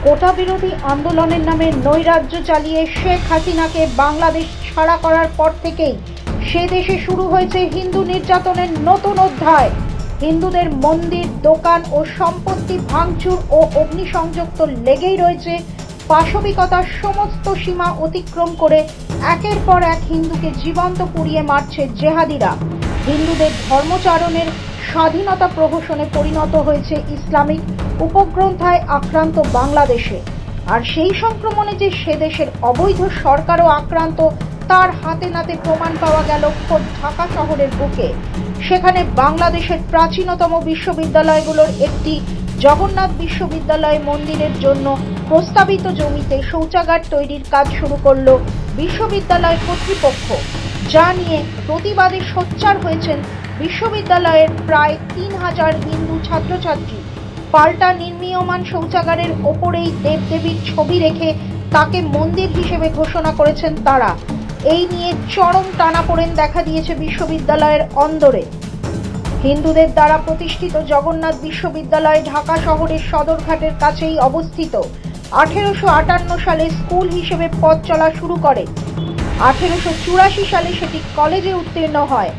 কোটা বিরোধী আন্দোলনের নামে নৈরাজ্য চালিয়ে শেখ হাসিনাকে বাংলাদেশ ছাড়া করার পর থেকেই সে দেশে শুরু হয়েছে হিন্দু নির্যাতনের নতুন অধ্যায়। হিন্দুদের মন্দির, দোকান ও সম্পত্তি ভাঙচুর ও অগ্নিসংযোগ তো লেগেই রয়েছে। পাশবিকতার সমস্ত সীমা অতিক্রম করে একের পর এক হিন্দুকে জীবন্ত পুড়িয়ে মারছে জেহাদিরা। হিন্দুদের ধর্মচারণের স্বাধীনতা প্রহসনে পরিণত হয়েছে ইসলামিক উপগ্রন্থায় আক্রান্ত বাংলাদেশে। আর সেই সংক্রমণে যে সে দেশের অবৈধ সরকারও আক্রান্ত তার হাতে নাতে প্রমাণ পাওয়া গেল খোদ ঢাকা শহরের বুকে। সেখানে বাংলাদেশের প্রাচীনতম বিশ্ববিদ্যালয়গুলোর একটি জগন্নাথ বিশ্ববিদ্যালয় মন্দিরের জন্য প্রস্তাবিত জমিতে শৌচাগার তৈরির কাজ শুরু করল বিশ্ববিদ্যালয় কর্তৃপক্ষ, যা নিয়ে প্রতিবাদে সোচ্চার হয়েছেন বিশ্ববিদ্যালয়ের প্রায় ৩,০০০ হিন্দু ছাত্রছাত্রী। পাল্টা নির্মীয়মান শৌচাগারের ওপরেই দেবদেবীর ছবি রেখে তাকে মন্দির হিসেবে ঘোষণা করেছেন তারা। এই নিয়ে চরম টানাপোড়েন দেখা দিয়েছে বিশ্ববিদ্যালয়ের অন্দরে। হিন্দুদের দ্বারা প্রতিষ্ঠিত জগন্নাথ বিশ্ববিদ্যালয় ঢাকা শহরের সদরঘাটের কাছেই অবস্থিত। 1858 সালে স্কুল হিসেবে পথ চলা শুরু করে। 1884 সালে সেটি কলেজে উত্তীর্ণ হয়।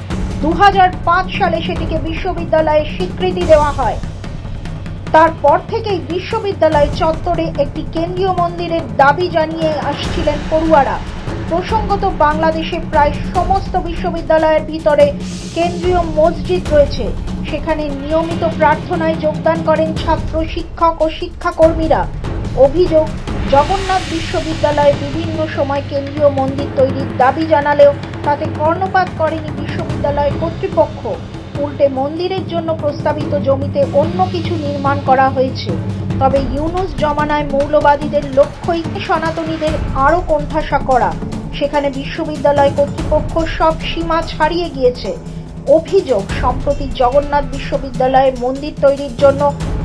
2005 সালে সেটিকে বিশ্ববিদ্যালয়ের স্বীকৃতি দেওয়া হয়। তারপর থেকেই বিশ্ববিদ্যালয় চত্বরে একটি কেন্দ্রীয় মন্দিরের দাবি জানিয়ে আসছিলেন পড়ুয়ারা। প্রসঙ্গত, বাংলাদেশে প্রায় সমস্ত বিশ্ববিদ্যালয়ের ভিতরে কেন্দ্রীয় মসজিদ রয়েছে। সেখানে নিয়মিত প্রার্থনায় যোগদান করেন ছাত্র, শিক্ষক ও শিক্ষাকর্মীরা। অভিযোগ, জগন্নাথ বিশ্ববিদ্যালয়ে বিভিন্ন সময় কেন্দ্রীয় মন্দির তৈরির দাবি জানালেও তাতে কর্ণপাত করেনি বিশ্ববিদ্যালয় কর্তৃপক্ষ। উল্টে মন্দিরের জন্য প্রস্তাবিত জমিতে অন্য কিছু নির্মাণ করা হয়েছে। তবে ইউনুস জমানায় মৌলবাদীদের লক্ষ্যই সনাতনীদের আরও কোণঠাসা করা। সেখানে বিশ্ববিদ্যালয় কর্তৃপক্ষ সব সীমা ছাড়িয়ে গিয়েছে। অভিযোগ, সম্প্রতি জগন্নাথ বিশ্ববিদ্যালয়ে মন্দির তৈরির জন্য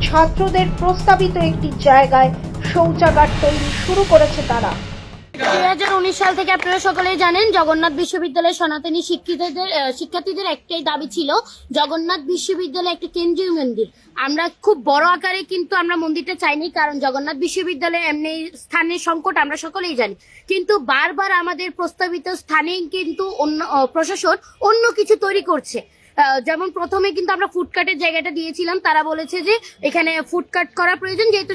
ছাত্রদের প্রস্তাবিত একটি জায়গায় শৌচাগার তৈরি শুরু করেছে তারা। 2019 সাল থেকে আপনারা সকলেই জানেন, জগন্নাথ বিশ্ববিদ্যালয়ের সনাতনী শিক্ষার্থীদের একটাই দাবি ছিল জগন্নাথ বিশ্ববিদ্যালয় একটা কেন্দ্রীয় মন্দির। আমরা খুব বড় আকারে কিন্তু আমরা মন্দিরটা চাইনি, কারণ জগন্নাথ বিশ্ববিদ্যালয়ে এমনি স্থানের সংকট আমরা সকলেই জানি। কিন্তু বারবার আমাদের প্রস্তাবিত স্থানে কিন্তু অন্য প্রশাসন অন্য কিছু তৈরি করছে। যেমন প্রথমে কিন্তু আমরা ফুডকার্টের জায়গাটা দিয়েছিলাম, তারা বলেছে যে এখানে ফুডকার্ট করা প্রয়োজন, যেহেতু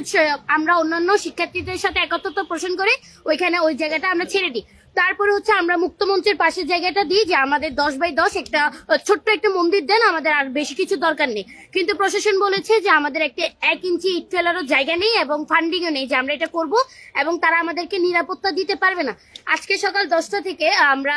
আমরা অন্যান্য শিক্ষার্থীদের সাথে একত্রতা পোষণ করে ওইখানে ওই জায়গাটা আমরা ছেড়ে দিই। তারপরে হচ্ছে আমরা মুক্তমঞ্চের পাশের জায়গাটা দিই যে আমাদের 10x10 একটা ছোট্ট একটা মন্দির দেন, আমাদের আর বেশি কিছু দরকার নেই। কিন্তু প্রশাসন বলেছে যে আমাদের একটা 1 ইঞ্চি ইট ফেলারও জায়গা নেই এবং ফান্ডিংও নেই যে আমরা এটা করব, এবং তারা আমাদেরকে নিরাপত্তা দিতে পারবে না। আজকে সকাল 10টা থেকে আমরা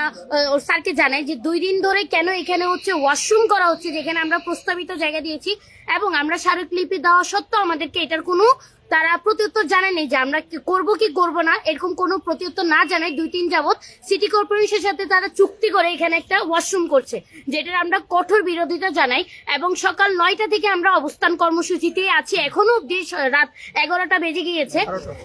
স্যারকে জানাই যে 2 দিন ধরে কেন এখানে হচ্ছে ওয়াশরুম করা হচ্ছে, যেখানে আমরা প্রস্তাবিত জায়গা দিয়েছি এবং আমরা স্মারকলিপি দেওয়া সত্ত্বেও আমাদেরকে এটার কোনো তারা প্রত্যুত্তর জানায়নি যে আমরা করব কি করব না, এরকম কোনো প্রত্যুত্তর না জানায় 2-3 যাবত সিটি কর্পোরেশনের সাথে তারা চুক্তি করে এখানে একটা ওয়াশরুম করছে, যেটার আমরা কঠোর বিরোধিতা জানাই। এবং সকাল 9টা থেকে আমরা অবস্থান কর্মসূচিতে আছি, এখনো অব্দি রাত 11টা বেজে গিয়েছে।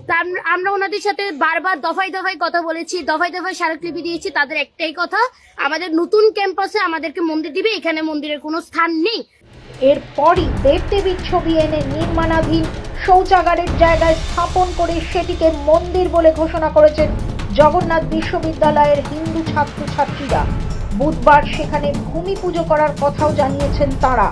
তা আমরা ওনাদের সাথে বারবার দফায় দফায় কথা বলেছি, দফায় দফায় স্মারকলিপি দিয়েছি। তাদের একটাই কথা, আমাদের নতুন ক্যাম্পাসে আমাদেরকে মন্দির দিবে, এখানে মন্দিরের কোনো স্থান নেই। এরপরই দেবদেবীর ছবি এনে নির্মাণাধীন শৌচাগারের জায়গায় স্থাপন করে সেটিকে মন্দির বলে ঘোষণা করেছেন জগন্নাথ বিশ্ববিদ্যালয়ের হিন্দু ছাত্রছাত্রীরা। বুধবার সেখানে ভূমি পুজো করার কথাও জানিয়েছেন তারা।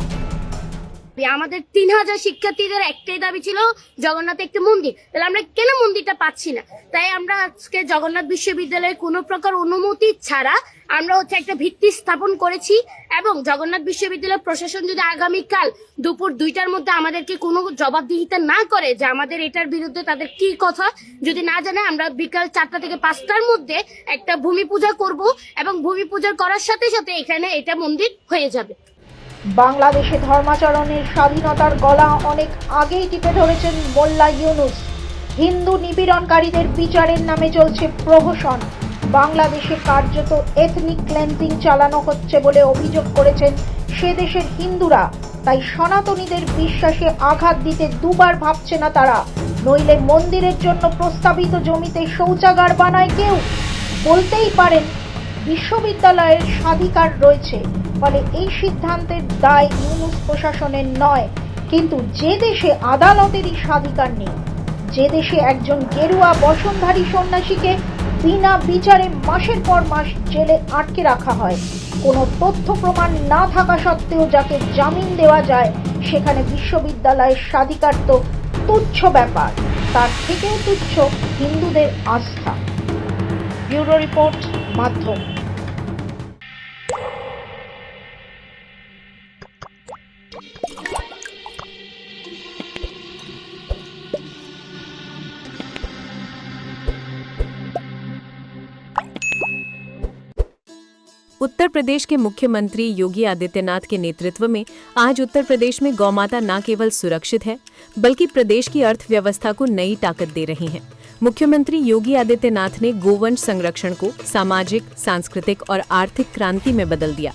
আমাদের 3000 শিক্ষার্থীদের একটাই দাবি ছিল জগন্নাথে একটা মন্দির। তাহলে আমরা কেন মন্দিরটা পাচ্ছি না? তাই আমরা আজকে জগন্নাথ বিশ্ববিদ্যালয়ের কোনো প্রকার অনুমতি ছাড়া আমরা হচ্ছে একটা ভিত্তি স্থাপন করেছি, এবং জগন্নাথ বিশ্ববিদ্যালয় প্রশাসন যদি আগামীকাল দুপুর 2টার মধ্যে আমাদেরকে কোনো জবাবদিহিতা না করে যে আমাদের এটার বিরুদ্ধে তাদের কি কথা যদি না জানে, আমরা বিকাল 4টা থেকে 5টার মধ্যে একটা ভূমি পূজা করব, এবং ভূমি পূজা করার সাথে সাথে এখানে এটা মন্দির হয়ে যাবে। বাংলাদেশে ধর্মাচরণের স্বাধীনতার গলা অনেক আগেই টিপে ধরেছেন মোল্লা ইউনুস। হিন্দু নিপীড়নকারীদের বিচারের নামে চলছে প্রহসন। বাংলাদেশে কার্যত এথনিক ক্লেন্সিং চালানো হচ্ছে বলে অভিযোগ করেছেন সে দেশের হিন্দুরা। তাই সনাতনীদের বিশ্বাসে আঘাত দিতে দুবার ভাবছে না তারা, নইলে মন্দিরের জন্য প্রস্তাবিত জমিতে শৌচাগার বানায় কেউ। বলতেই পারেন বিশ্ববিদ্যালয়ের স্বাধিকার রয়েছে, ফলে এই সিদ্ধান্তের দায় ইউনুস প্রশাসনের নয়। কিন্তু যে দেশে আদালতেরই স্বাধিকার নেই, যে দেশে একজন গেরুয়া বসনধারী সন্ন্যাসীকে বিনা বিচারে মাসের পর মাস জেলে আটকে রাখা হয়, কোনো তথ্য প্রমাণ না থাকা সত্ত্বেও যাকে জামিন দেওয়া যায়, সেখানে বিশ্ববিদ্যালয়ের স্বাধিকার তো তুচ্ছ ব্যাপার, তার থেকেও তুচ্ছ হিন্দুদের আস্থা। ব্যুরো রিপোর্ট, মাধ্যম। उत्तर प्रदेश के मुख्यमंत्री योगी आदित्यनाथ के नेतृत्व में आज उत्तर प्रदेश में गौमाता न केवल सुरक्षित है बल्कि प्रदेश की अर्थव्यवस्था को नई ताकत दे रही है। मुख्यमंत्री योगी आदित्यनाथ ने गोवंश संरक्षण को सामाजिक, सांस्कृतिक और आर्थिक क्रांति में बदल दिया।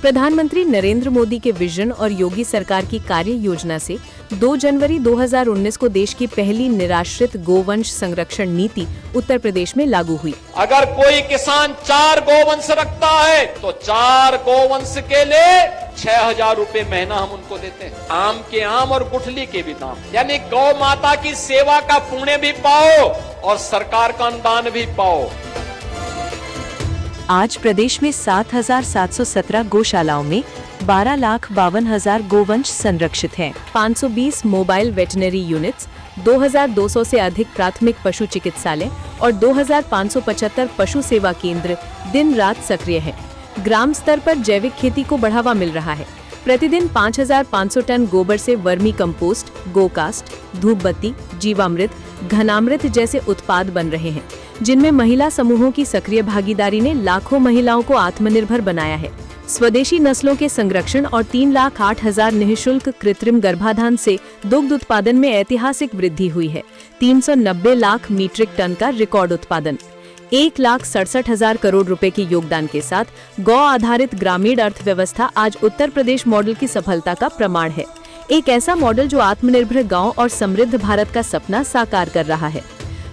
प्रधानमंत्री नरेंद्र मोदी के विजन और योगी सरकार की कार्य योजना से 2 जनवरी 2019 को देश की पहली निराश्रित गोवंश संरक्षण नीति उत्तर प्रदेश में लागू हुई। अगर कोई किसान 4 गोवंश रखता है तो 4 गोवंश के लिए 6,000 रुपए महीना हम उनको देते हैं। आम के आम और गुठली के भी दाम, यानी गौ माता की सेवा का पुण्य भी पाओ और सरकार का अनुदान भी पाओ। आज प्रदेश में 7,717 गौशालाओं में 12,52,000 गोवंश संरक्षित हैं। 520 मोबाइल वेटनरी यूनिट्स, 2,200 से अधिक प्राथमिक पशु चिकित्सालय और 2,575 पशु सेवा केंद्र दिन रात सक्रिय हैं। ग्राम स्तर पर जैविक खेती को बढ़ावा मिल रहा है। प्रतिदिन 5,500 टन गोबर से वर्मी कंपोस्ट, गोकास्ट, धूप बत्ती, जीवामृत, घनामृत जैसे उत्पाद बन रहे हैं, जिनमें महिला समूहों की सक्रिय भागीदारी ने लाखों महिलाओं को आत्मनिर्भर बनाया है। स्वदेशी नस्लों के संरक्षण और 3,08,000 निःशुल्क कृत्रिम गर्भाधान से दुग्ध उत्पादन में ऐतिहासिक वृद्धि हुई है। 390 लाख मीट्रिक टन का रिकॉर्ड उत्पादन। 1,67,000 करोड़ रुपए के योगदान के साथ गौ आधारित ग्रामीण अर्थव्यवस्था आज उत्तर प्रदेश मॉडल की सफलता का प्रमाण है। एक ऐसा मॉडल जो आत्मनिर्भर गांव और समृद्ध भारत का सपना साकार कर रहा है।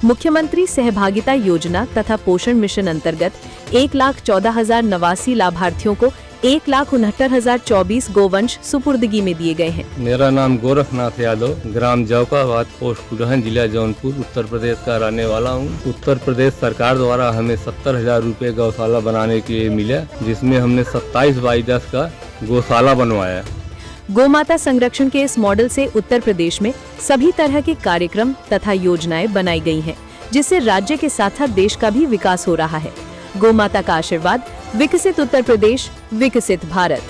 मुख्यमंत्री सहभागिता योजना तथा पोषण मिशन अंतर्गत 1,14,089 लाभार्थियों को 1,69,024 गोवंश सुपुर्दगी में दिए गए हैं। मेरा नाम गोरखनाथ यादव, ग्राम जौकाबाद, पोस्ट कुडहन, जिला जौनपुर, उत्तर प्रदेश का रहने वाला हूँ। उत्तर प्रदेश सरकार द्वारा हमें 70,000 रुपए गौशाला बनाने के लिए मिला, जिसमें हमने 27/10 का गौशाला बनवाया। गोमाता संरक्षण के इस मॉडल से उत्तर प्रदेश में सभी तरह के कार्यक्रम तथा योजनाएं बनाई गई हैं, जिससे राज्य के साथ साथ देश का भी विकास हो रहा है। गोमाता का आशीर्वाद, विकसित उत्तर प्रदेश, विकसित भारत।